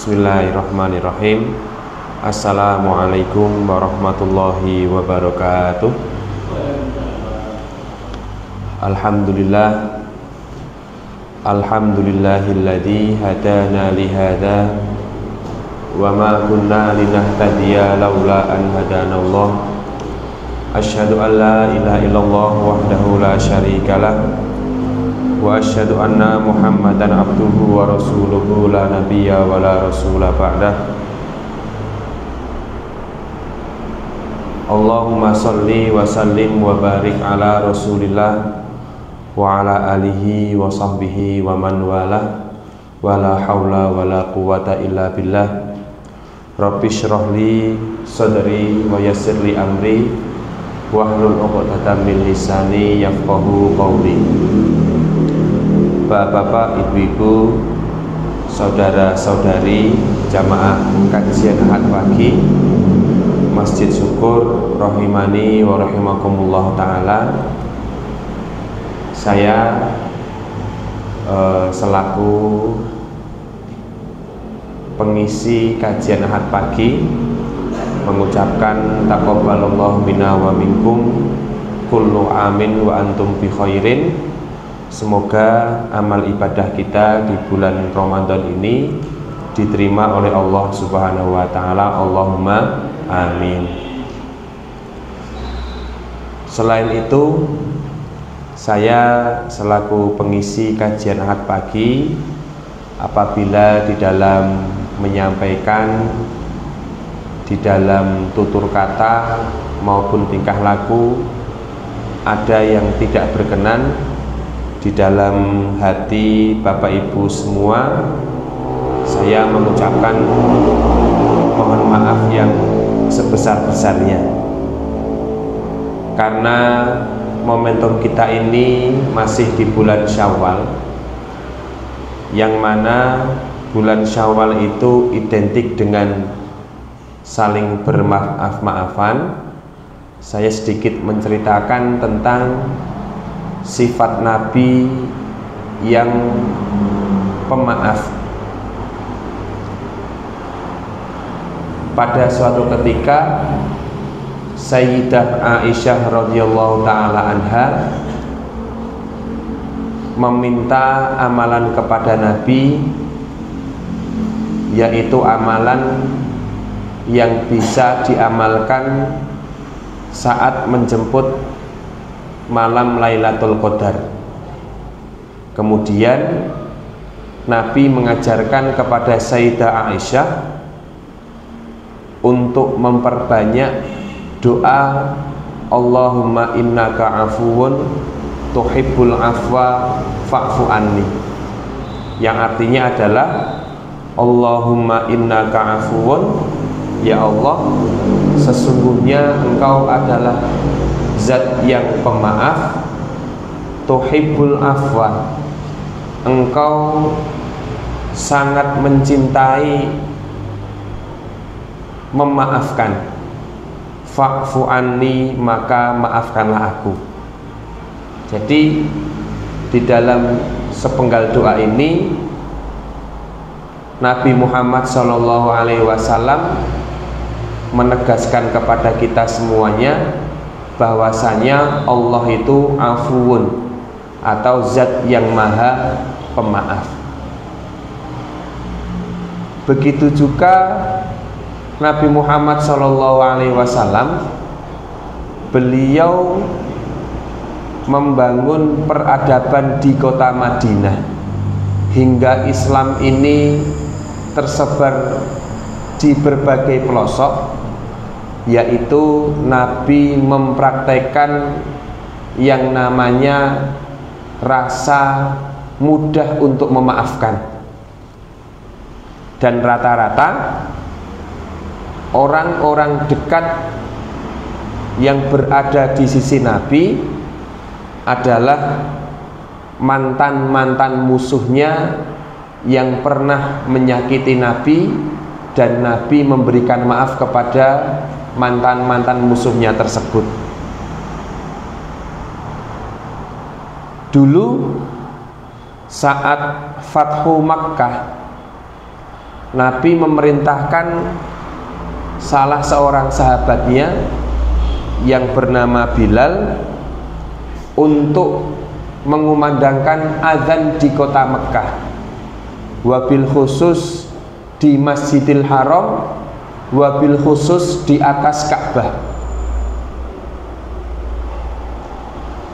Bismillahirrahmanirrahim. Assalamualaikum warahmatullahi wabarakatuh. Alhamdulillah, alhamdulillahilladzi hadana lihada wa ma kunna linahtadiya laula an hadanallah. Asyhadu an la ilaha illallah wahdahu la syarikalah wa asyhadu anna Muhammadan abduhu wa rasuluhu la nabiyya wa la rasula ba'dah. Allahumma salli wa sallim wa barik ala rasulillah wa ala alihi wa sahbihi wa man walah wa la hawla wa la quwata illa billah. Rabbi shrah li sadri wa yassir li amri wahlul 'uqdatam min lisani yafqahu qawli. Bapak-bapak, ibu-ibu, saudara-saudari jamaah kajian Ahad pagi Masjid Syukur rahimani wa rahimakumullah ta'ala. Saya selaku pengisi kajian Ahad pagi mengucapkan taqabbalallahu minna wa minkum kullu amin wa antum bi khairin. Semoga amal ibadah kita di bulan Ramadan ini diterima oleh Allah Subhanahu wa taala. Allahumma amin. Selain itu, saya selaku pengisi kajian Ahad pagi, apabila di dalam menyampaikan, di dalam tutur kata maupun tingkah laku ada yang tidak berkenan di dalam hati Bapak Ibu semua, saya mengucapkan mohon maaf yang sebesar-besarnya, karena momentum kita ini masih di bulan Syawal, yang mana bulan Syawal itu identik dengan saling bermaaf-maafan. Saya sedikit menceritakan tentang sifat Nabi yang pemaaf. Pada suatu ketika Sayyidah Aisyah radhiyallahu taala anha meminta amalan kepada Nabi, yaitu amalan yang bisa diamalkan saat menjemput malam Lailatul Qadar. Kemudian Nabi mengajarkan kepada Sayyidah Aisyah untuk memperbanyak doa Allahumma innaka afuwun tuhibbul afwa fa'fu anni, yang artinya adalah Allahumma innaka afuwun, ya Allah, sesungguhnya engkau adalah Zat yang pemaaf, tuhibbul afwa, engkau sangat mencintai memaafkan, fa'fu anni, maka maafkanlah aku. Jadi di dalam sepenggal doa ini Nabi Muhammad SAW menegaskan kepada kita semuanya bahwasanya Allah itu afuun, atau zat yang maha pemaaf. Begitu juga Nabi Muhammad SAW, beliau membangun peradaban di kota Madinah hingga Islam ini tersebar di berbagai pelosok, yaitu Nabi mempraktekkan yang namanya rasa mudah untuk memaafkan. Dan rata-rata orang-orang dekat yang berada di sisi Nabi adalah mantan-mantan musuhnya yang pernah menyakiti Nabi, dan Nabi memberikan maaf kepada mantan-mantan musuhnya tersebut. Dulu saat Fathu Makkah, Nabi memerintahkan salah seorang sahabatnya yang bernama Bilal untuk mengumandangkan azan di kota Mekah, wabil khusus di Masjidil Haram, wabil khusus di atas Ka'bah.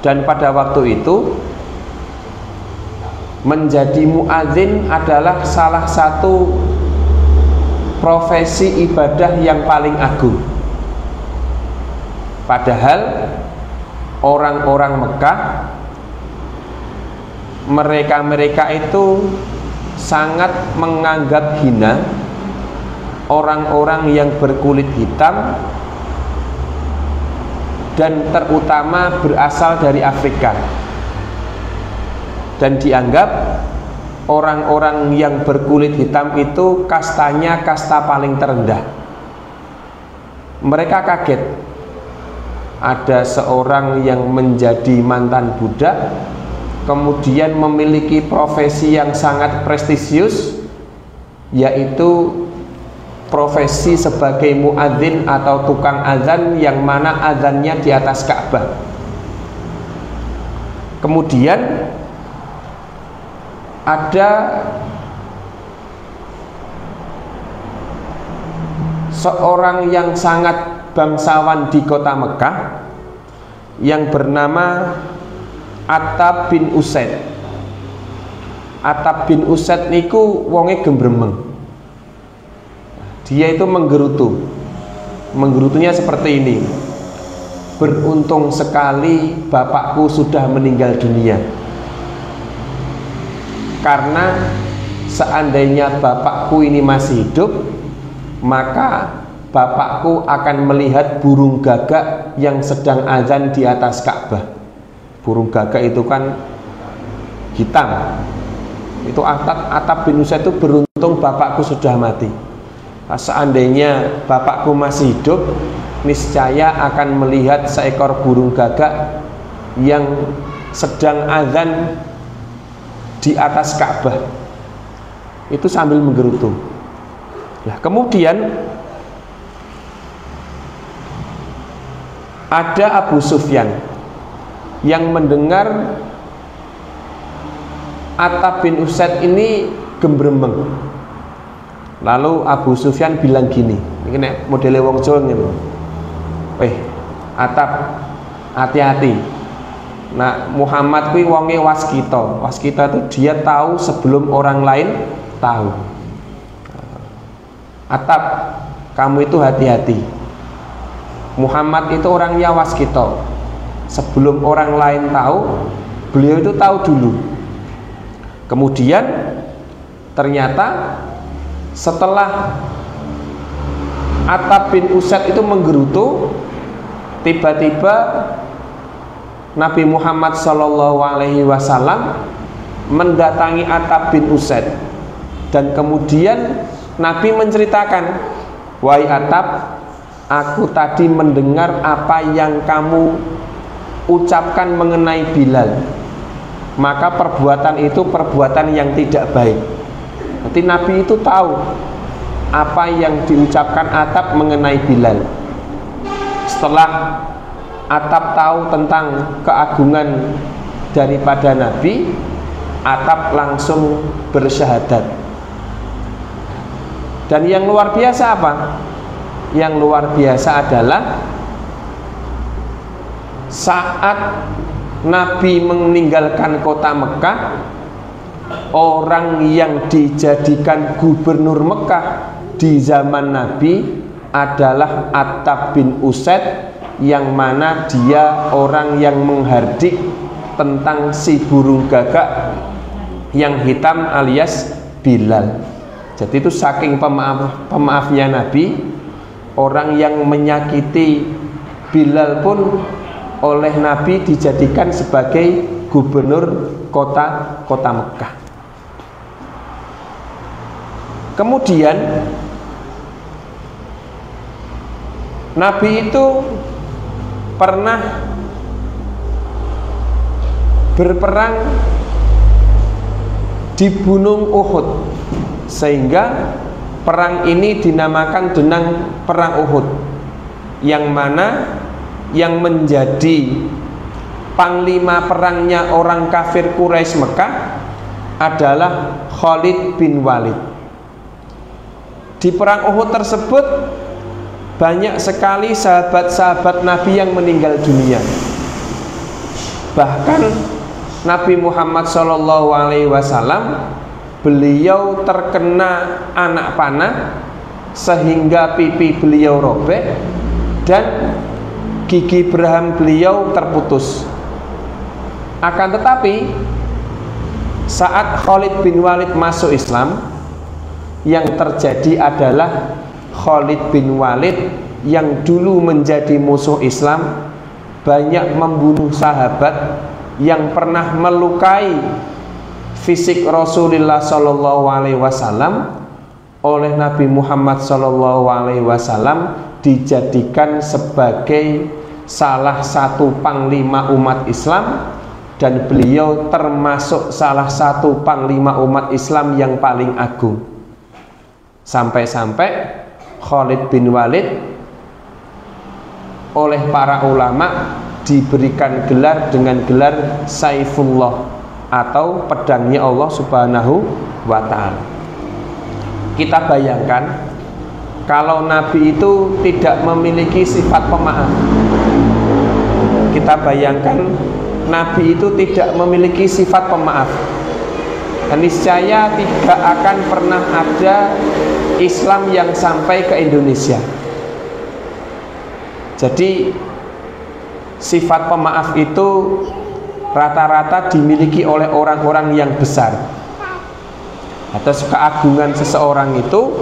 Dan pada waktu itu menjadi muadzin adalah salah satu profesi ibadah yang paling agung. Padahal orang-orang Mekah, mereka itu sangat menganggap hina orang-orang yang berkulit hitam dan terutama berasal dari Afrika, dan dianggap orang-orang yang berkulit hitam itu kastanya kasta paling terendah. Mereka kaget ada seorang yang menjadi mantan budak, kemudian memiliki profesi yang sangat prestisius, yaitu profesi sebagai muadzin atau tukang azan, yang mana azannya di atas Ka'bah. Kemudian ada seorang yang sangat bangsawan di kota Mekah yang bernama Attab bin Usaid. Attab bin Usaid niku wonge gembremeng. Dia itu menggerutu. Menggerutunya seperti ini: beruntung sekali bapakku sudah meninggal dunia, karena seandainya bapakku ini masih hidup, maka bapakku akan melihat burung gagak yang sedang azan di atas Ka'bah. Burung gagak itu kan hitam. Itu Attab bin Usaid itu beruntung bapakku sudah mati. Seandainya bapakku masih hidup, niscaya akan melihat seekor burung gagak yang sedang azan di atas Ka'bah. Itu sambil menggerutu. Nah, kemudian ada Abu Sufyan yang mendengar Attab bin Usaid ini gembremeng. Lalu Abu Sufyan bilang gini, ini nek modele wong Jawa ngene. Attab, hati-hati. Nah, Muhammad kuwi wonge waskita. Waskita itu dia tahu sebelum orang lain tahu. Attab, kamu itu hati-hati. Muhammad itu orangnya waskita. Sebelum orang lain tahu, beliau itu tahu dulu. Kemudian ternyata setelah Attab bin Usaid itu menggerutu, tiba-tiba Nabi Muhammad SAW mendatangi Attab bin Usaid, dan kemudian Nabi menceritakan, wahai Attab, aku tadi mendengar apa yang kamu ucapkan mengenai Bilal, maka perbuatan itu perbuatan yang tidak baik. Jadi Nabi itu tahu apa yang diucapkan Attab mengenai Bilal. Setelah Attab tahu tentang keagungan daripada Nabi, Attab langsung bersyahadat. Dan yang luar biasa apa? Yang luar biasa adalah saat Nabi meninggalkan kota Mekah, orang yang dijadikan gubernur Mekah di zaman Nabi adalah Attab bin Usaid, yang mana dia orang yang menghardik tentang si burung gagak yang hitam alias Bilal. Jadi itu saking pemaafnya Nabi, orang yang menyakiti Bilal pun oleh Nabi dijadikan sebagai gubernur kota Mekah. Kemudian Nabi itu pernah berperang di Gunung Uhud, sehingga perang ini dinamakan dengan Perang Uhud, yang mana yang menjadi panglima perangnya orang kafir Quraisy Mekah adalah Khalid bin Walid. Di perang Uhud tersebut banyak sekali sahabat-sahabat Nabi yang meninggal dunia. Bahkan Nabi Muhammad SAW, beliau terkena anak panah sehingga pipi beliau robek dan gigi berham beliau terputus. Akan tetapi saat Khalid bin Walid masuk Islam, yang terjadi adalah Khalid bin Walid yang dulu menjadi musuh Islam banyak membunuh sahabat yang pernah melukai fisik Rasulullah SAW. Oleh Nabi Muhammad SAW dijadikan sebagai salah satu panglima umat Islam, dan beliau termasuk salah satu panglima umat Islam yang paling agung. Sampai-sampai Khalid bin Walid oleh para ulama diberikan gelar dengan gelar Saifullah, atau pedangnya Allah Subhanahu wa ta'ala. Kita bayangkan kalau Nabi itu tidak memiliki sifat pemaaf. Kita bayangkan Nabi itu tidak memiliki sifat pemaaf, niscaya tidak akan pernah ada Islam yang sampai ke Indonesia. Jadi sifat pemaaf itu rata-rata dimiliki oleh orang-orang yang besar. Atas keagungan seseorang itu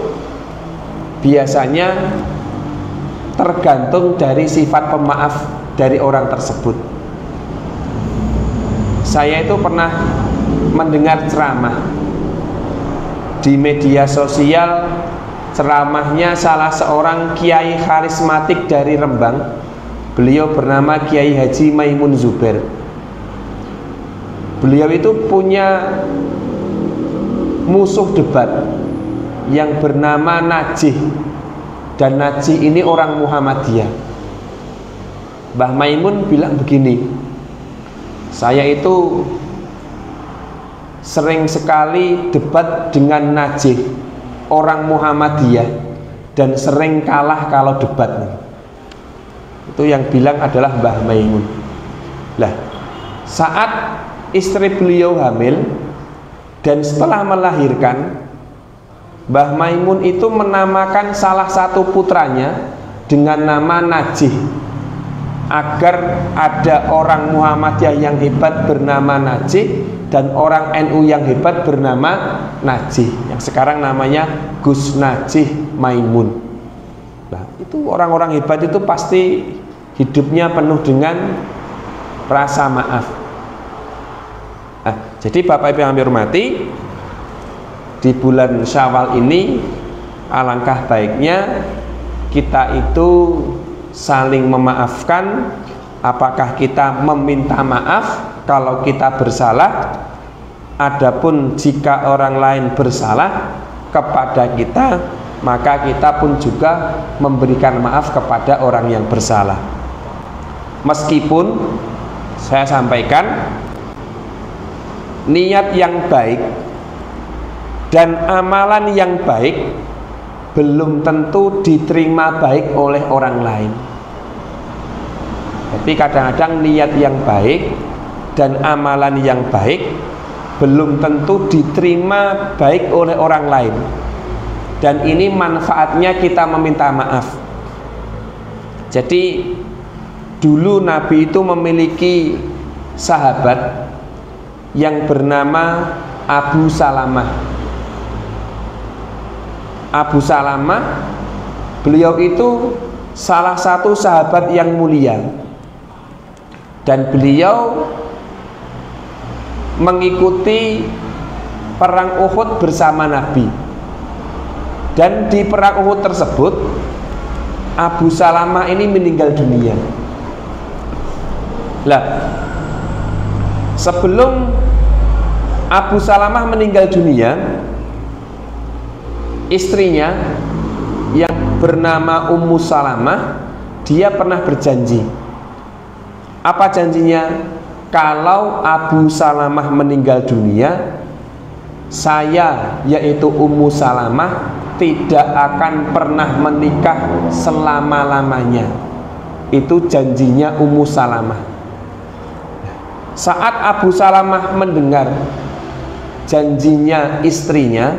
biasanya tergantung dari sifat pemaaf dari orang tersebut. Saya itu pernah mendengar ceramah di media sosial, ceramahnya salah seorang kiai karismatik dari Rembang. Beliau bernama Kiai Haji Maimun Zubair. Beliau itu punya musuh debat yang bernama Najih, dan Najih ini orang Muhammadiyah. Mbah Maimun bilang begini, saya itu sering sekali debat dengan Najih, orang Muhammadiyah, dan sering kalah kalau debat. Itu yang bilang adalah Mbah Maimun. Lah, saat istri beliau hamil dan setelah melahirkan, Mbah Maimun itu menamakan salah satu putranya dengan nama Najih, agar ada orang Muhammadiyah yang hebat bernama Najih dan orang NU yang hebat bernama Najih, yang sekarang namanya Gus Najih Maimun. Nah, itu orang-orang hebat itu pasti hidupnya penuh dengan rasa maaf. Nah, jadi Bapak Ibu yang kami hormati, di bulan Syawal ini alangkah baiknya kita itu saling memaafkan. Apakah kita meminta maaf kalau kita bersalah, adapun jika orang lain bersalah kepada kita, maka kita pun juga memberikan maaf kepada orang yang bersalah. Meskipun saya sampaikan, niat yang baik dan amalan yang baik belum tentu diterima baik oleh orang lain. Tapi kadang-kadang niat yang baik dan amalan yang baik belum tentu diterima baik oleh orang lain. Dan ini manfaatnya kita meminta maaf. Jadi dulu Nabi itu memiliki sahabat yang bernama Abu Salamah. Abu Salamah, beliau itu salah satu sahabat yang mulia, dan beliau mengikuti perang Uhud bersama Nabi. Dan di perang Uhud tersebut Abu Salamah ini meninggal dunia. Lah, sebelum Abu Salamah meninggal dunia, istrinya yang bernama Ummu Salamah, dia pernah berjanji. Apa janjinya? Kalau Abu Salamah meninggal dunia, saya, yaitu Ummu Salamah, tidak akan pernah menikah selama-lamanya. Itu janjinya Ummu Salamah. Saat Abu Salamah mendengar janjinya istrinya,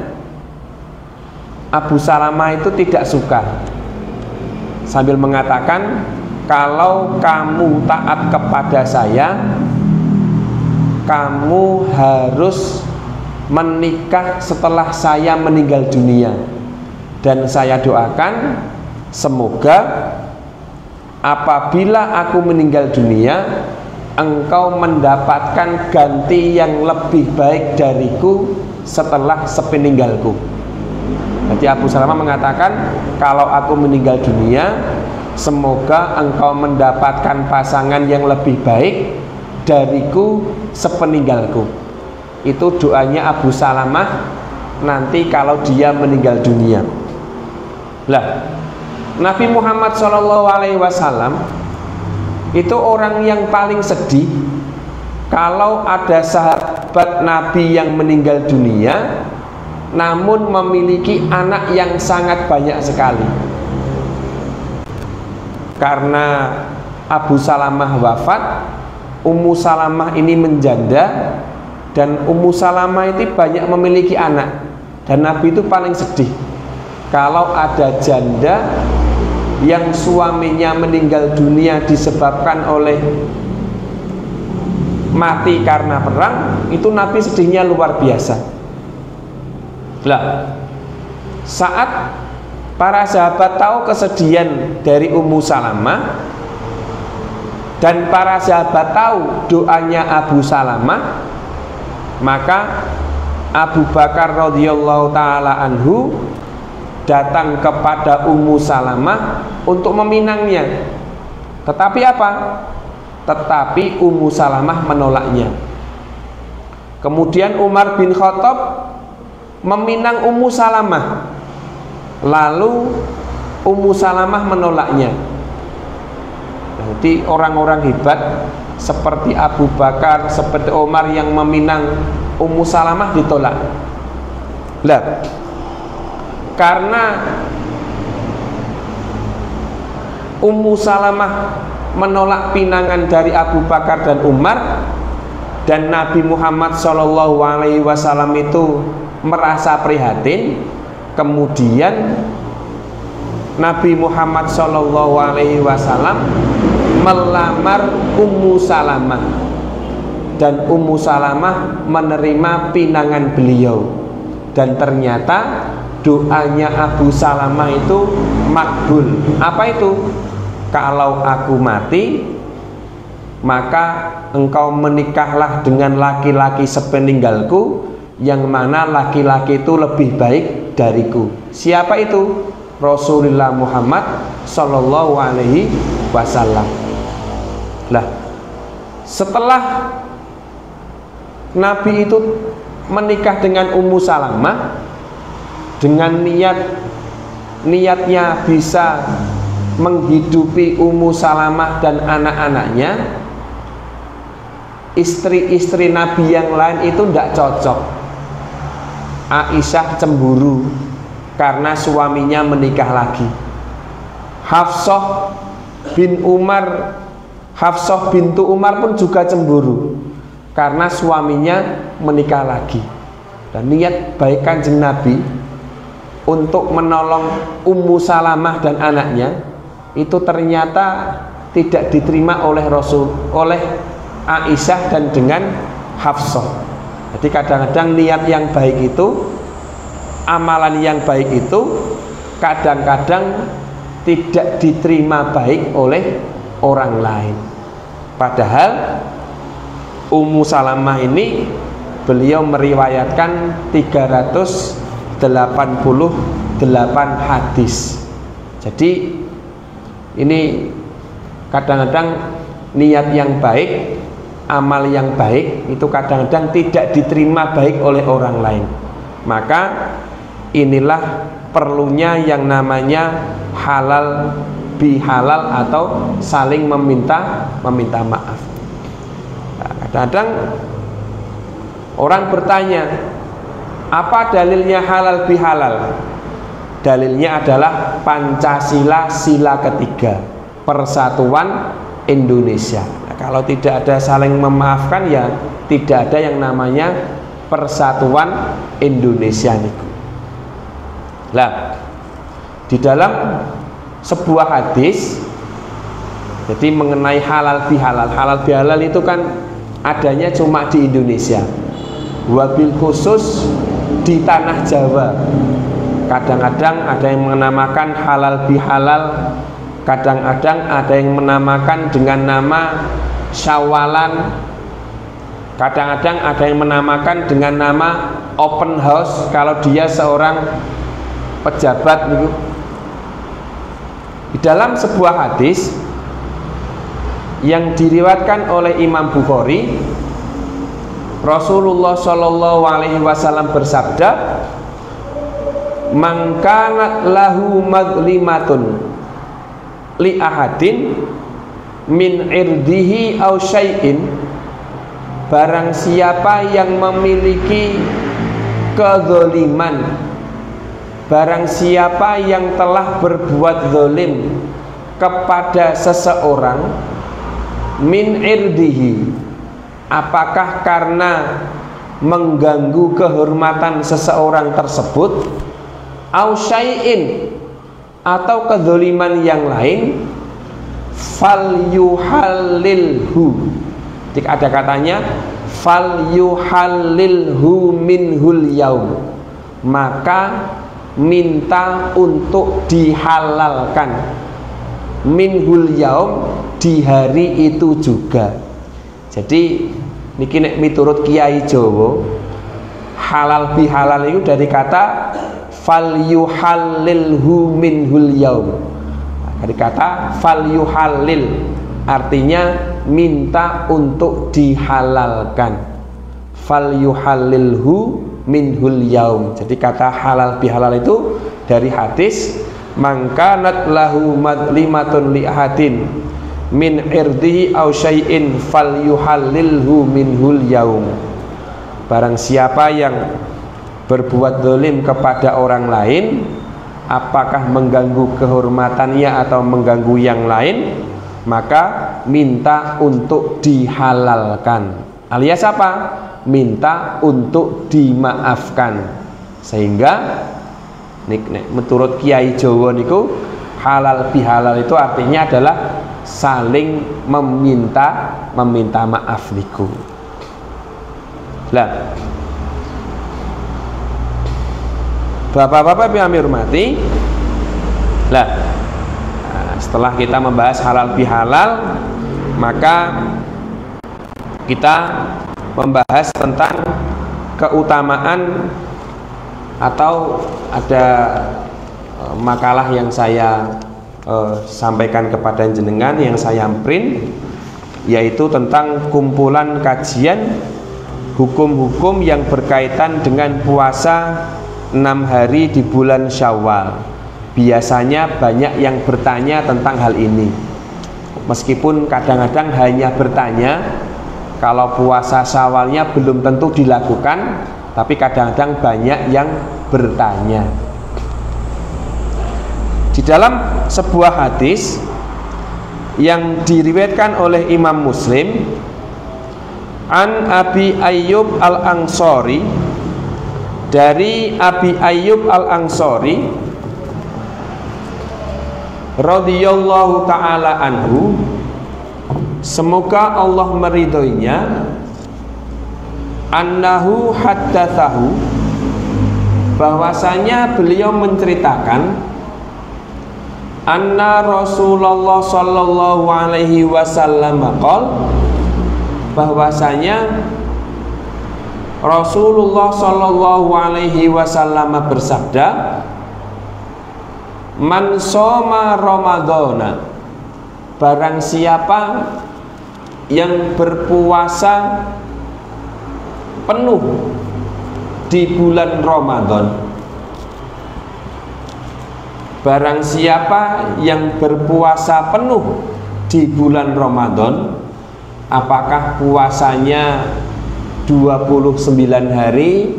Abu Salamah itu tidak suka, sambil mengatakan, kalau kamu taat kepada saya, kamu harus menikah setelah saya meninggal dunia. Dan saya doakan semoga apabila aku meninggal dunia, engkau mendapatkan ganti yang lebih baik dariku setelah sepeninggalku. Jadi Abu Salamah mengatakan, kalau aku meninggal dunia, semoga engkau mendapatkan pasangan yang lebih baik dariku sepeninggalku. Itu doanya Abu Salamah nanti kalau dia meninggal dunia. Lah, Nabi Muhammad SAW itu orang yang paling sedih kalau ada sahabat Nabi yang meninggal dunia namun memiliki anak yang sangat banyak sekali. Karena Abu Salamah wafat, Ummu Salamah ini menjanda, dan Ummu Salamah itu banyak memiliki anak, dan Nabi itu paling sedih kalau ada janda yang suaminya meninggal dunia disebabkan oleh mati karena perang. Itu Nabi sedihnya luar biasa. Lah, saat para sahabat tahu kesedihan dari Ummu Salamah, dan para sahabat tahu doanya Abu Salamah, maka Abu Bakar radhiyallahu taala anhu datang kepada Ummu Salamah untuk meminangnya. Tetapi apa? Tetapi Ummu Salamah menolaknya. Kemudian Umar bin Khattab meminang Ummu Salamah, lalu Ummu Salamah menolaknya. Jadi orang-orang hebat seperti Abu Bakar, seperti Umar yang meminang Ummu Salamah ditolak. Lah, karena Ummu Salamah menolak pinangan dari Abu Bakar dan Umar, dan Nabi Muhammad SAW itu merasa prihatin, kemudian Nabi Muhammad SAW melamar Ummu Salamah, dan Ummu Salamah menerima pinangan beliau, dan ternyata doanya Abu Salamah itu makbul. Apa itu? Kalau aku mati, maka engkau menikahlah dengan laki-laki sepeninggalku, yang mana laki-laki itu lebih baik dariku. Siapa itu? Rasulullah Muhammad Sallallahu Alaihi Wasallam. Lah, setelah Nabi itu menikah dengan Ummu Salamah dengan niatnya bisa menghidupi Ummu Salamah dan anak-anaknya, istri-istri Nabi yang lain itu tidak cocok. Aisyah cemburu karena suaminya menikah lagi. Hafsah bintu Umar pun juga cemburu karena suaminya menikah lagi. Dan niat baik Kanjeng Nabi untuk menolong Ummu Salamah dan anaknya itu ternyata tidak diterima oleh Aisyah dan dengan Hafsah. Jadi kadang-kadang niat yang baik itu, amalan yang baik itu kadang-kadang tidak diterima baik oleh orang lain. Padahal Ummu Salamah ini beliau meriwayatkan 388 hadis. Jadi ini kadang-kadang niat yang baik, amal yang baik itu kadang-kadang tidak diterima baik oleh orang lain. Maka inilah perlunya yang namanya halal bihalal atau saling meminta maaf. Nah, kadang-kadang orang bertanya, apa dalilnya halal bihalal? Dalilnya adalah Pancasila sila ketiga, Persatuan Indonesia. Nah, kalau tidak ada saling memaafkan, ya tidak ada yang namanya Persatuan Indonesia niku. Lah, di dalam sebuah hadis, jadi mengenai halal bihalal. Halal bihalal itu kan adanya cuma di Indonesia, wabil khusus di tanah Jawa. Kadang-kadang ada yang menamakan halal bihalal, kadang-kadang ada yang menamakan dengan nama syawalan, kadang-kadang ada yang menamakan dengan nama open house kalau dia seorang pejabat gitu. Di dalam sebuah hadis yang diriwayatkan oleh Imam Bukhari, Rasulullah Shallallahu Alaihi Wasallam bersabda, "Man kanat lahu madlimatun li ahadin min irdihi aw syai'in," barang siapa yang memiliki kezaliman, barang siapa yang telah berbuat zalim kepada seseorang, min irdihi, apakah karena mengganggu kehormatan seseorang tersebut, au syai'in, atau kezaliman yang lain, fal yuhallilhu, jika ada katanya fal yuhallilhu minhul yaum, maka minta untuk dihalalkan, minhul yaum, di hari itu juga. Jadi niki nek miturut Kiai Jawa, halal bihalal itu dari kata fal yuhallilhu minhul yaum. Dari kata fal yuhallil artinya minta untuk dihalalkan. Fal yuhallilhu minhul yaum. Jadi kata halal bihalal itu dari hadis mangkanat lahu madlimatun li ahadin min irdihi aw syai'in fal yuhallilhu minhul yaum. Barang siapa yang berbuat zalim kepada orang lain, apakah mengganggu kehormatannya atau mengganggu yang lain, maka minta untuk dihalalkan, alias apa? Minta untuk dimaafkan. Sehingga menurut Kiai Jawa niku halal bihalal itu artinya adalah saling meminta maaf niku. Lah, Bapak-bapak yang kami hormati, lah setelah kita membahas halal bihalal, maka kita membahas tentang keutamaan, atau ada makalah yang saya sampaikan kepada jenengan, yang saya print, yaitu tentang kumpulan kajian hukum-hukum yang berkaitan dengan puasa 6 hari di bulan Syawal. Biasanya banyak yang bertanya tentang hal ini, meskipun kadang-kadang hanya bertanya, kalau puasa Syawalnya belum tentu dilakukan, tapi kadang-kadang banyak yang bertanya. Di dalam sebuah hadis yang diriwayatkan oleh Imam Muslim, an Abi Ayyub Al-Ansari, dari Abi Ayyub Al-Ansari radhiyallahu ta'ala anhu, semoga Allah meridhoinya, annahu haddatsahu, bahwasanya beliau menceritakan, anna Rasulullah sallallahu alaihi wasallam qol, bahwasanya Rasulullah sallallahu alaihi wasallam bersabda, man shoma ramadhana, barang siapa yang berpuasa penuh di bulan Ramadan, barang siapa yang berpuasa penuh di bulan Ramadan, apakah puasanya 29 hari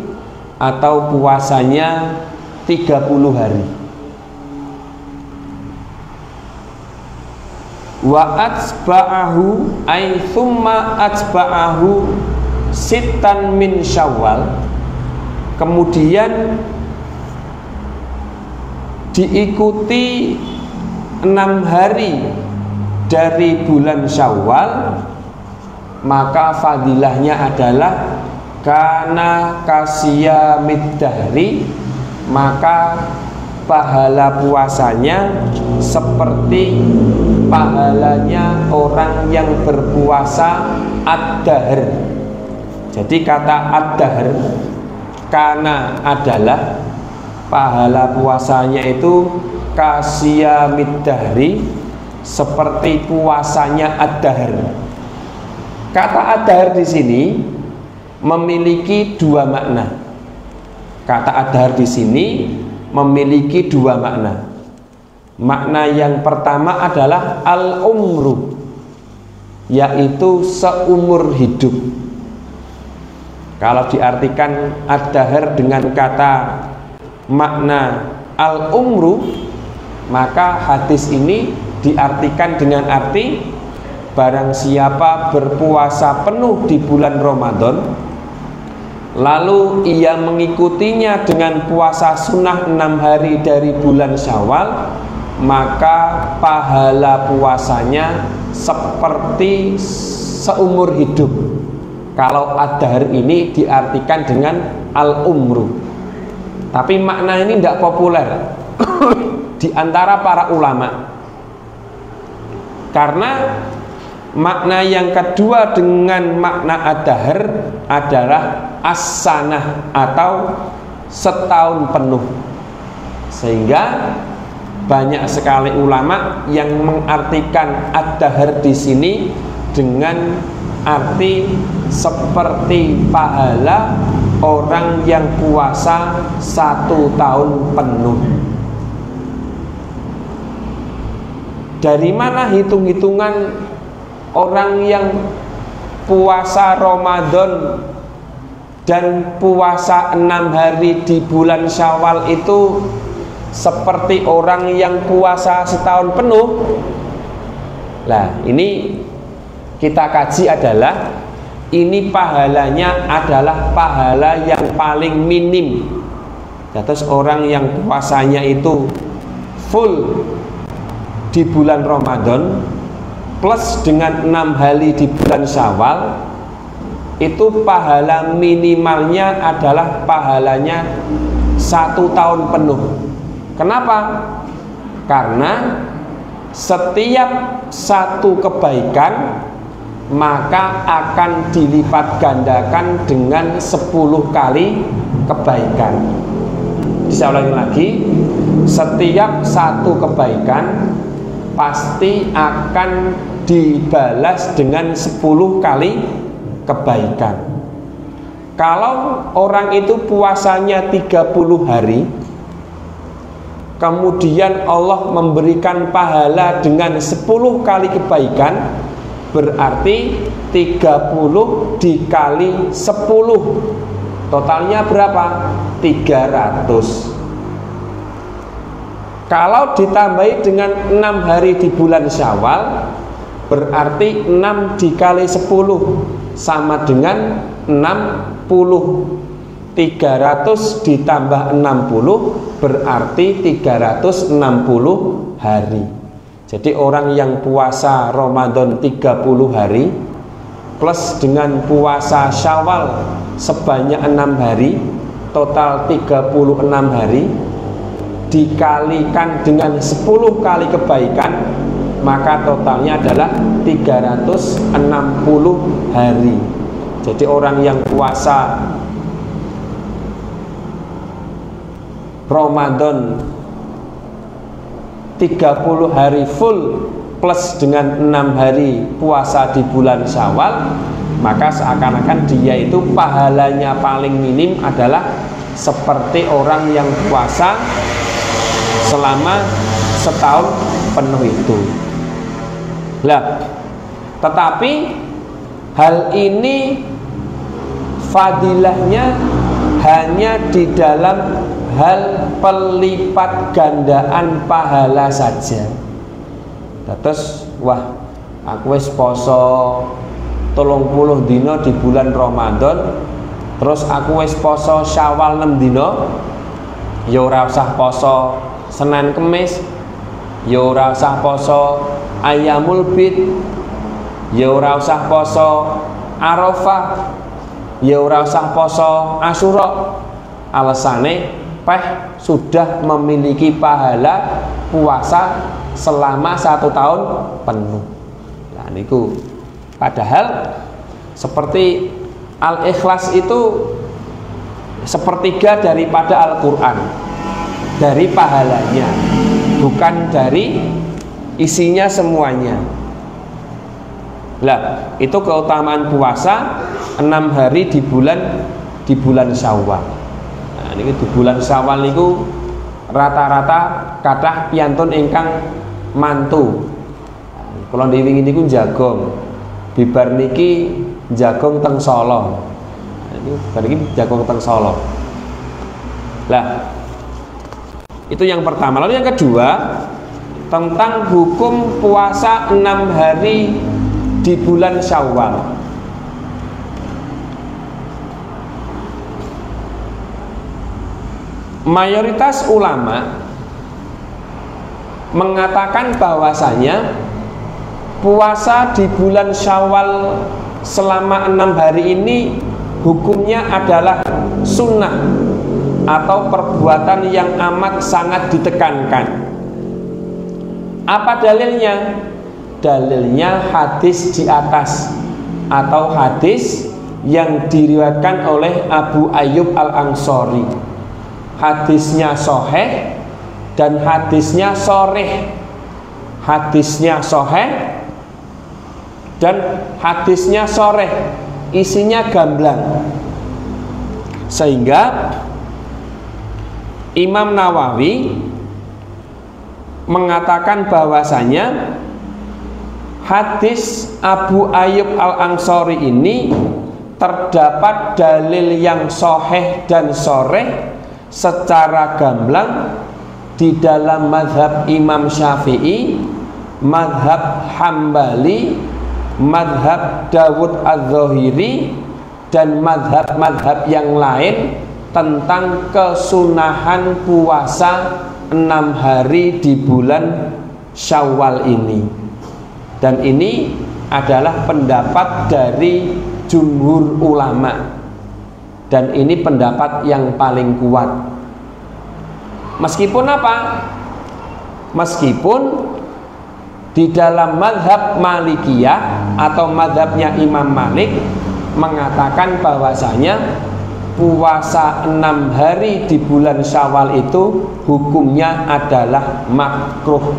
atau puasanya 30 hari. Wa atsba'ahu ay thumma atsba'ahu sittan min Syawal, kemudian diikuti 6 hari dari bulan Syawal, maka fadilahnya adalah kana kasiyamid dahri, maka pahala puasanya seperti pahalanya orang yang berpuasa ad-dahr. Jadi kata ad-dahr, kana adalah pahala puasanya itu kasiyamid dahri, seperti puasanya ad-dahr. Kata ad-dahr di sini memiliki dua makna. Kata ad-dahr di sini memiliki dua makna. Makna yang pertama adalah al-umru, yaitu seumur hidup. Kalau diartikan ad-dahr dengan kata makna al-umru, maka hadis ini diartikan dengan arti barang siapa berpuasa penuh di bulan Ramadan, lalu ia mengikutinya dengan puasa sunnah 6 hari dari bulan Syawal, maka pahala puasanya seperti seumur hidup. Kalau ad-dahr ini diartikan dengan al-umru. Tapi makna ini tidak populer di antara para ulama, karena makna yang kedua dengan makna ad-dahr adalah as-sanah atau setahun penuh. Sehingga banyak sekali ulama yang mengartikan ad-dahr di sini dengan arti seperti pahala orang yang puasa 1 tahun penuh. Dari mana hitung-hitungan orang yang puasa Ramadan dan puasa 6 hari di bulan Syawal itu seperti orang yang puasa setahun penuh? Nah, ini kita kaji adalah ini pahalanya adalah pahala yang paling minim. Terus orang yang puasanya itu full di bulan Ramadan plus dengan 6 hari di bulan Syawal, itu pahala minimalnya adalah pahalanya 1 tahun penuh. Kenapa? Karena setiap satu kebaikan maka akan dilipat gandakan dengan 10 kali kebaikan. Bisa ulangi lagi, setiap satu kebaikan pasti akan dibalas dengan 10 kali kebaikan. Kalau orang itu puasanya 30 hari, kemudian Allah memberikan pahala dengan 10 kali kebaikan, berarti 30 dikali 10, totalnya berapa? 300. Kalau ditambahi dengan 6 hari di bulan Syawal, berarti 6 dikali 10 sama dengan 60. 300 ditambah 60 berarti 360 hari. Jadi orang yang puasa Ramadan 30 hari plus dengan puasa Syawal sebanyak 6 hari, total 36 hari, dikalikan dengan 10 kali kebaikan, maka totalnya adalah 360 hari. Jadi orang yang puasa Ramadan 30 hari full plus dengan 6 hari puasa di bulan Syawal, maka seakan-akan dia itu pahalanya paling minim adalah seperti orang yang puasa selama setahun penuh itu. Lah, tetapi hal ini fadilahnya hanya di dalam hal pelipat gandaan pahala saja. Terus wah, aku wis poso 30 dina di bulan Ramadan, terus aku wis poso Syawal 6 dina, ya ora usah poso Senin Kemis, ya ora usah poso Ayyamul Bid, ya ora usah poso Arafah, ya ora usah poso Asyura. Alasane sudah memiliki pahala puasa selama 1 tahun penuh. Nah niku padahal seperti Al-Ikhlas itu sepertiga daripada Al-Quran, dari pahalanya, bukan dari isinya semuanya. Lah itu keutamaan puasa 6 hari di bulan Syawal. Nah ini di bulan Syawal itu rata-rata kathah piyantun ingkang mantu. Kalau diwingi niku jagong, bibar niki jagong teng Solo. Ini bar niki jagong teng Solo. Lah itu yang pertama. Lalu yang kedua tentang hukum puasa 6 hari di bulan Syawal. Mayoritas ulama mengatakan bahwasanya puasa di bulan Syawal selama 6 hari ini hukumnya adalah sunnah atau perbuatan yang amat sangat ditekankan. Apa dalilnya? Dalilnya hadis di atas atau hadis yang diriwayatkan oleh Abu Ayyub Al-Ansari. Hadisnya sahih dan hadisnya sharih. Hadisnya sahih dan hadisnya sharih, isinya gamblang. Sehingga Imam Nawawi mengatakan bahwasanya hadis Abu Ayyub Al-Ansari ini terdapat dalil yang sahih dan sharih secara gamblang di dalam mazhab Imam Syafi'i, mazhab Hambali, mazhab Dawud Az-Zahiri, dan mazhab-mazhab yang lain tentang kesunahan puasa 6 hari di bulan Syawal ini. Dan ini adalah pendapat dari jumhur ulama, dan ini pendapat yang paling kuat. Meskipun apa? Meskipun di dalam mazhab Malikiyah atau mazhabnya Imam Malik mengatakan bahwasanya puasa 6 hari di bulan Syawal itu hukumnya adalah makruh.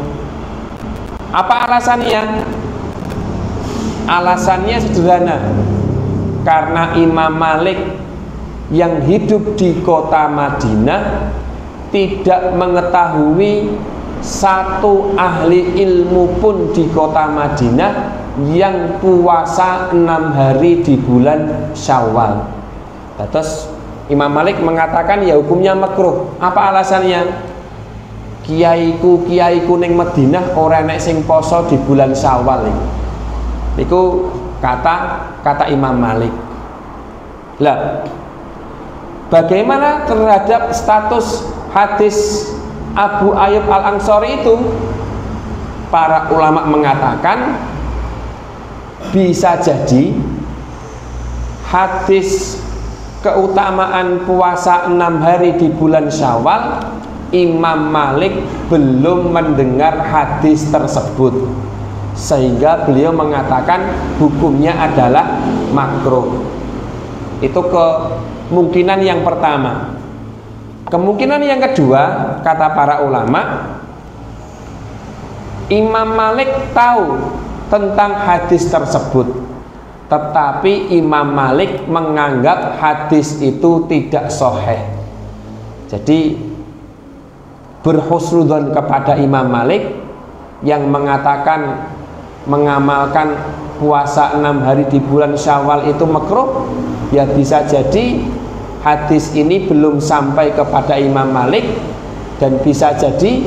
Apa alasannya? Alasannya sederhana, karena Imam Malik yang hidup di kota Madinah tidak mengetahui satu ahli ilmu pun di kota Madinah yang puasa 6 hari di bulan Syawal. Terus Imam Malik mengatakan ya hukumnya makruh. Apa alasannya? Kiaiku ning Madinah ora nek sing poso di bulan Syawal niku kata Imam Malik. Lah bagaimana terhadap status hadis Abu Ayyub Al-Ansari itu? para ulama mengatakan bisa jadi hadis keutamaan puasa 6 hari di bulan Syawal, Imam Malik belum mendengar hadis tersebut, sehingga beliau mengatakan hukumnya adalah makruh. Itu kemungkinan yang pertama. Kemungkinan yang kedua, kata para ulama, Imam Malik tahu tentang hadis tersebut, tetapi Imam Malik menganggap hadis itu tidak sahih. Jadi berhusnudzon kepada Imam Malik yang mengatakan mengamalkan puasa 6 hari di bulan Syawal itu makruh. Ya bisa jadi hadis ini belum sampai kepada Imam Malik, dan bisa jadi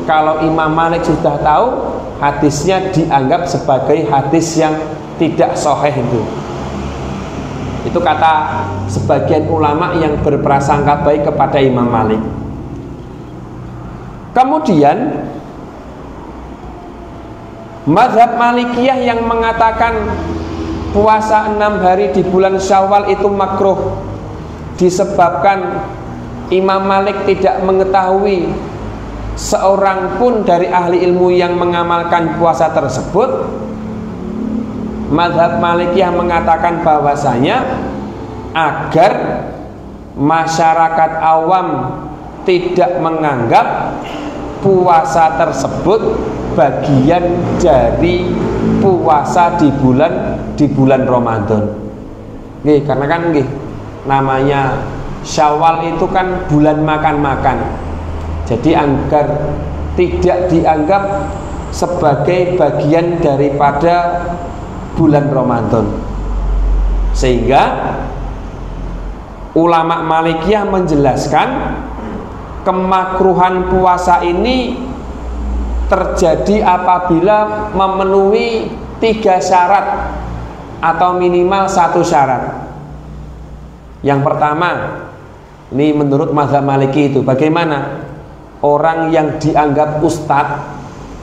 kalau Imam Malik sudah tahu, hadisnya dianggap sebagai hadis yang tidak sahih itu. Itu kata sebagian ulama yang berprasangka baik kepada Imam Malik. Kemudian mazhab Malikiyah yang mengatakan puasa 6 hari di bulan Syawal itu makruh disebabkan Imam Malik tidak mengetahui seorang pun dari ahli ilmu yang mengamalkan puasa tersebut. Mazhab Malikiyah mengatakan bahwasanya agar masyarakat awam tidak menganggap puasa tersebut bagian dari puasa di bulan Ramadan. Nggih, karena kan nggih namanya Syawal itu kan bulan makan-makan. Jadi agar tidak dianggap sebagai bagian daripada bulan Ramadan, sehingga ulama Malikiyah menjelaskan kemakruhan puasa ini terjadi apabila memenuhi 3 syarat atau minimal 1 syarat. Yang pertama, ini menurut mazhab Maliki itu bagaimana? Orang yang dianggap ustadz,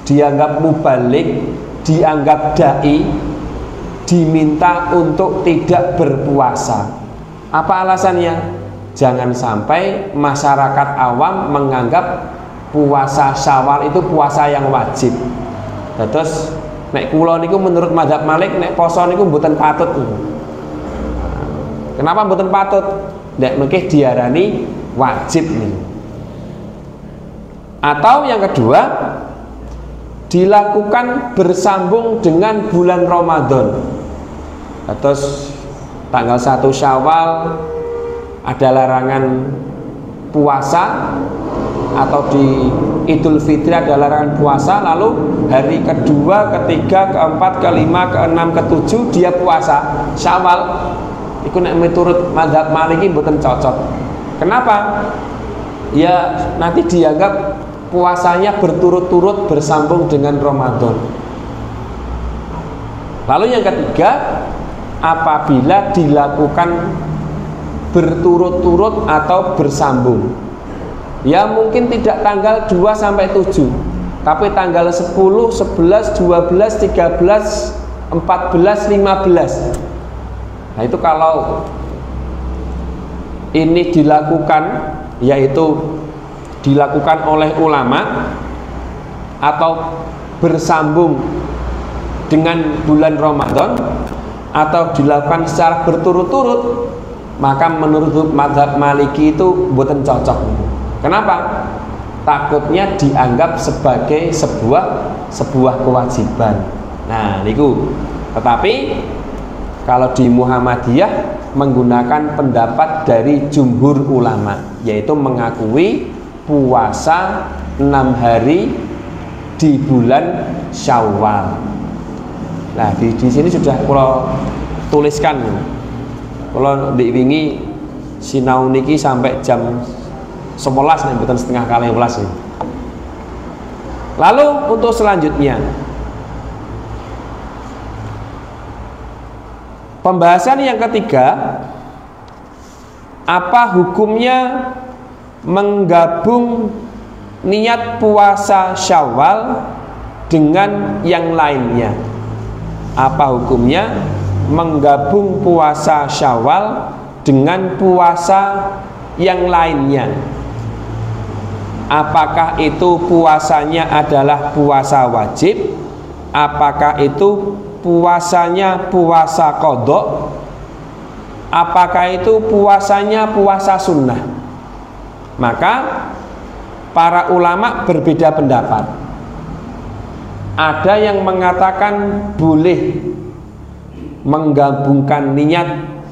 dianggap mubalik, dianggap dai, diminta untuk tidak berpuasa. Apa alasannya? Jangan sampai masyarakat awam menganggap puasa Syawal itu puasa yang wajib. Terus nek kula niku menurut mazhab Malik nek poso niku mboten patut. Kenapa mboten patut? Nek mengke diarani wajib nih. Atau yang kedua, dilakukan bersambung dengan bulan Ramadan. Terus tanggal 1 Syawal ada larangan puasa, atau di Idul Fitri ada larangan puasa, lalu hari kedua, ketiga, keempat, kelima, keenam, ketujuh dia puasa Syawal. Iku nek miturut mazhab Maliki mboten cocok. Kenapa? Ya nanti dianggap puasanya berturut-turut bersambung dengan Ramadan. Lalu yang ketiga, apabila dilakukan berturut-turut atau bersambung, ya mungkin tidak tanggal 2 sampai 7, tapi tanggal 10, 11, 12, 13, 14, 15. Nah itu kalau ini dilakukan, yaitu dilakukan oleh ulama atau bersambung dengan bulan Ramadan atau dilakukan secara berturut-turut, maka menurut mazhab Maliki itu bukan cocok. Kenapa? Takutnya dianggap sebagai sebuah kewajiban. Nah, niku. Tetapi kalau di Muhammadiyah menggunakan pendapat dari jumhur ulama, yaitu mengakui puasa 6 hari di bulan Syawal. Nah, di sini sudah kalau tuliskan. Kalau diwingi sinau niki sampai jam 11 nih, bukan setengah kali 11 nih. Lalu untuk selanjutnya, pembahasan yang ketiga, apa hukumnya menggabung niat puasa Syawal dengan yang lainnya. Apa hukumnya? Menggabung puasa Syawal dengan puasa yang lainnya. Apakah itu puasanya adalah puasa wajib? Apakah itu puasanya puasa qadha? Apakah itu puasanya puasa sunnah? Maka para ulama berbeda pendapat. Ada yang mengatakan boleh menggabungkan niat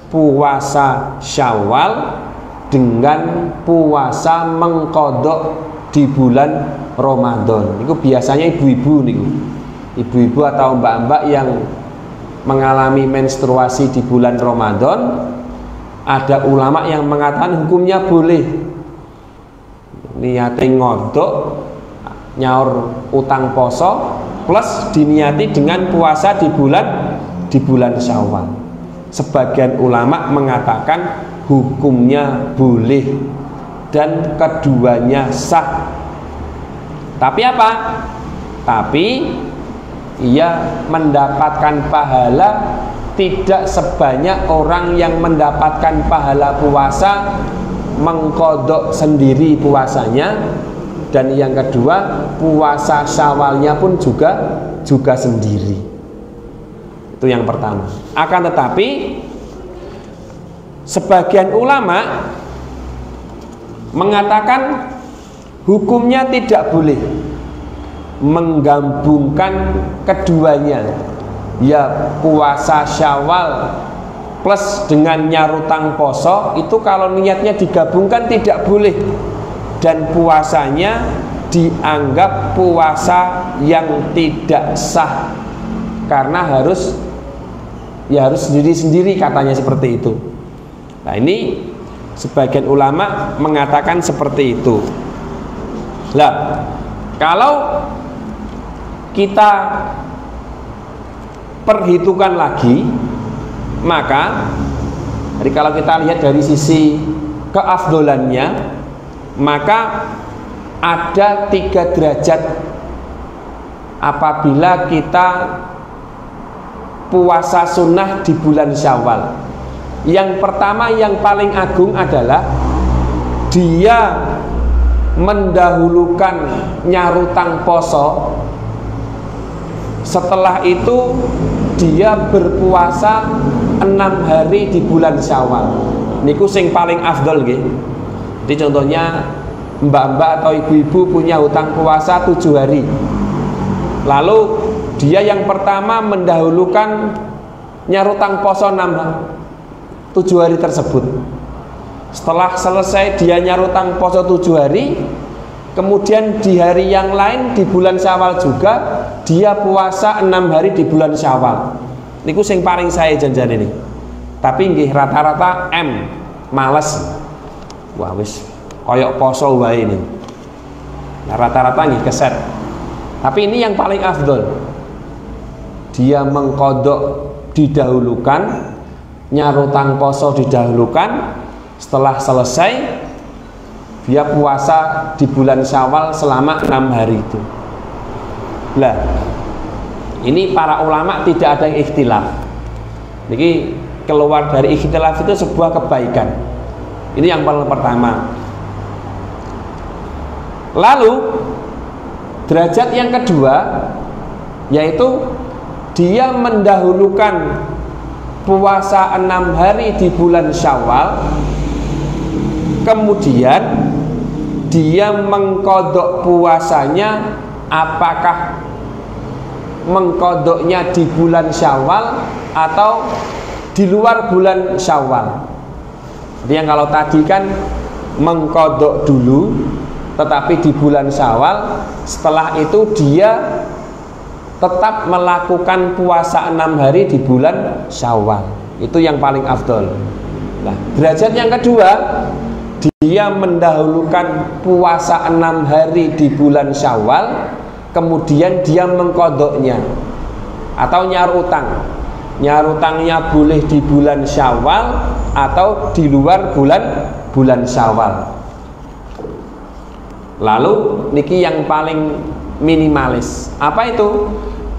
puasa Syawal dengan puasa mengqadha di bulan Ramadan. Itu biasanya ibu-ibu niku. Ibu-ibu atau mbak-mbak yang mengalami menstruasi di bulan Ramadan, ada ulama yang mengatakan hukumnya boleh niati ngodok nyaur utang poso plus diniati dengan puasa di bulan Syawal. Sebagian ulama mengatakan hukumnya boleh dan keduanya sah. Tapi apa? Tapi ia mendapatkan pahala tidak sebanyak orang yang mendapatkan pahala puasa mengqadha sendiri puasanya, dan yang kedua puasa Syawalnya pun juga sendiri. Itu yang pertama. Akan tetapi sebagian ulama mengatakan hukumnya tidak boleh menggabungkan keduanya, ya puasa Syawal plus dengan nyarutang poso. Itu kalau niatnya digabungkan tidak boleh, dan puasanya dianggap puasa yang tidak sah karena harus sendiri-sendiri, katanya seperti itu. Nah, ini sebagian ulama mengatakan seperti itu. Lah, kalau kita perhitungkan lagi, maka kalau kita lihat dari sisi keafdolannya, maka ada 3 derajat apabila kita puasa sunnah di bulan Syawal. Yang pertama, yang paling agung adalah dia mendahulukan nyarutang poso. Setelah itu dia berpuasa 6 hari di bulan Syawal. Niku sing paling afdol nggih. Jadi contohnya mbak-mbak atau ibu-ibu punya hutang puasa 7 hari. Lalu dia yang pertama mendahulukan nyarutang poso 7 hari tersebut. Setelah selesai dia nyarutang poso 7 hari, kemudian di hari yang lain di bulan Syawal juga dia puasa 6 hari di bulan Syawal. Niku sing paling saya janjian ini. Tapi nggih rata-rata males. Wah wis koyok poso wae ini. Nah, rata-rata nggih keset. Tapi ini yang paling afdol. Dia mengqadha didahulukan, nyarutang poso didahulukan. Setelah selesai dia puasa di bulan Syawal selama 6 hari itu. Lah, ini para ulama tidak ada yang ikhtilaf. Jadi keluar dari ikhtilaf itu sebuah kebaikan. Ini yang paling pertama. Lalu derajat yang kedua yaitu dia mendahulukan puasa 6 hari di bulan Syawal, kemudian dia mengqadha puasanya, apakah mengqadhanya di bulan Syawal atau di luar bulan Syawal. Jadi yang kalau tadi kan mengqadha dulu tetapi di bulan Syawal, setelah itu dia tetap melakukan puasa 6 hari di bulan Syawal. Itu yang paling afdol. Nah, derajat yang kedua, dia mendahulukan puasa 6 hari di bulan Syawal, kemudian dia mengqadhanya atau nyarutang. Nyarutangnya boleh di bulan Syawal atau di luar bulan Syawal. Lalu niki yang paling minimalis. Apa itu?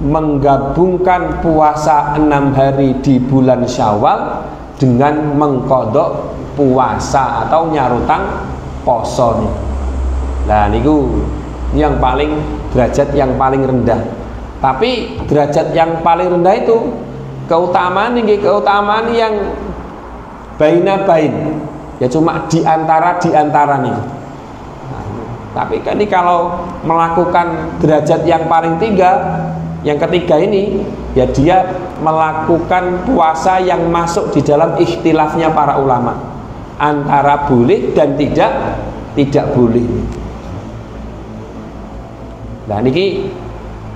Menggabungkan puasa 6 hari di bulan Syawal dengan mengkodok puasa atau nyarutang poso nih. Nah niku yang paling derajat yang paling rendah. Tapi derajat yang paling rendah itu keutamaan yang bain, ya cuma di antara nih. Nah, tapi kan ini kalau melakukan derajat yang paling yang ketiga ini, ya dia melakukan puasa yang masuk di dalam ikhtilafnya para ulama antara boleh dan tidak boleh. Nah niki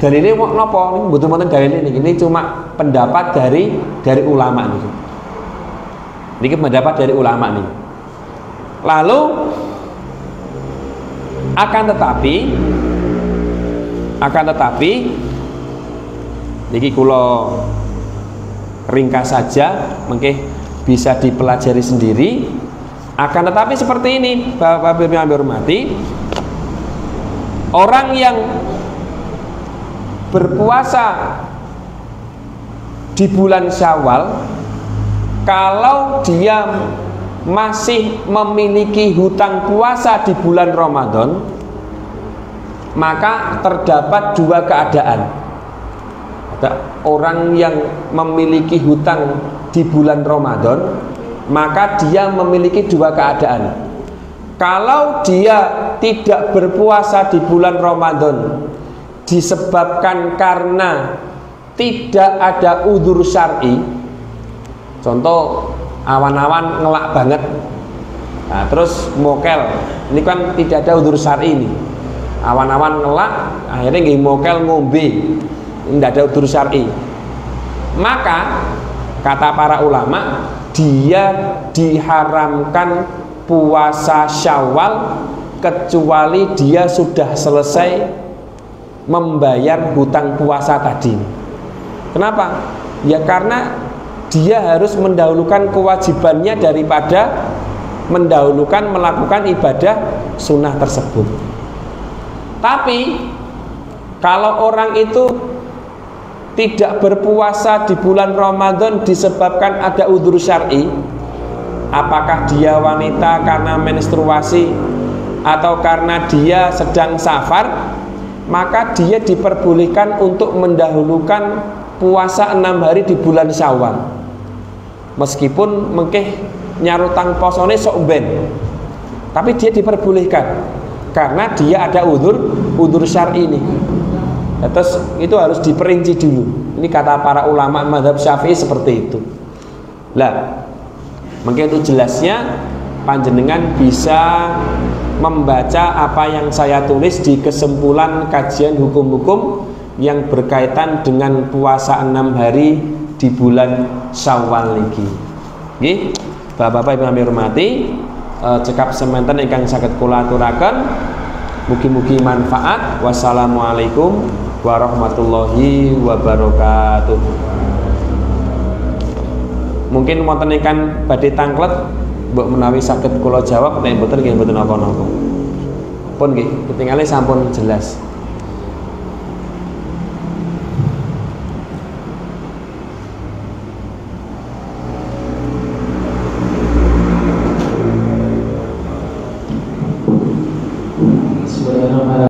dalile napa? Niku mboten dalile niki. Ini cuma pendapat dari ulama niki. Niki pendapat dari ulama nih. Lalu akan tetapi niki kula ringkas saja, mungkin bisa dipelajari sendiri. Akan tetapi seperti ini, Bapak Ibu yang dihormati, orang yang berpuasa di bulan Syawal, kalau dia masih memiliki hutang puasa di bulan Ramadan, maka terdapat dua keadaan. Ada orang yang memiliki hutang di bulan Ramadan, maka dia memiliki dua keadaan. Kalau dia tidak berpuasa di bulan Ramadan disebabkan karena tidak ada udzur syar'i, contoh awan-awan ngelak banget, nah, terus mokel, ini kan tidak ada udzur syar'i ini, awan-awan ngelak, akhirnya nggih mokel ngombe, ini tidak ada udzur syar'i, maka kata para ulama dia diharamkan puasa Syawal kecuali dia sudah selesai membayar hutang puasa tadi. Kenapa? Ya karena dia harus mendahulukan kewajibannya daripada mendahulukan melakukan ibadah sunnah tersebut. Tapi kalau orang itu tidak berpuasa di bulan Ramadan disebabkan ada udzur syar'i, apakah dia wanita karena menstruasi atau karena dia sedang safar, maka dia diperbolehkan untuk mendahulukan puasa 6 hari di bulan Syawal, meskipun mengkeh nyarutang posone sok ben, tapi dia diperbolehkan karena dia ada udzur syar'i ini. Terus itu harus diperinci dulu. Ini kata para ulama mazhab Syafi'i seperti itu. Lah, mungkin itu jelasnya panjenengan bisa membaca apa yang saya tulis di kesimpulan kajian hukum-hukum yang berkaitan dengan puasa 6 hari di bulan Syawal niki. Nggih, Bapak-bapak Ibu yang hormati, cekap semanten ingkang saged kula aturaken. Mugi-mugi manfaat. Wassalamualaikum warahmatullahi wabarakatuh. Mungkin wonten ingkang badhe tanglet mbok menawi saged kula jawab, nek mboten nggih mboten napa-napa. Pun nggih, ketinggalan sampun jelas.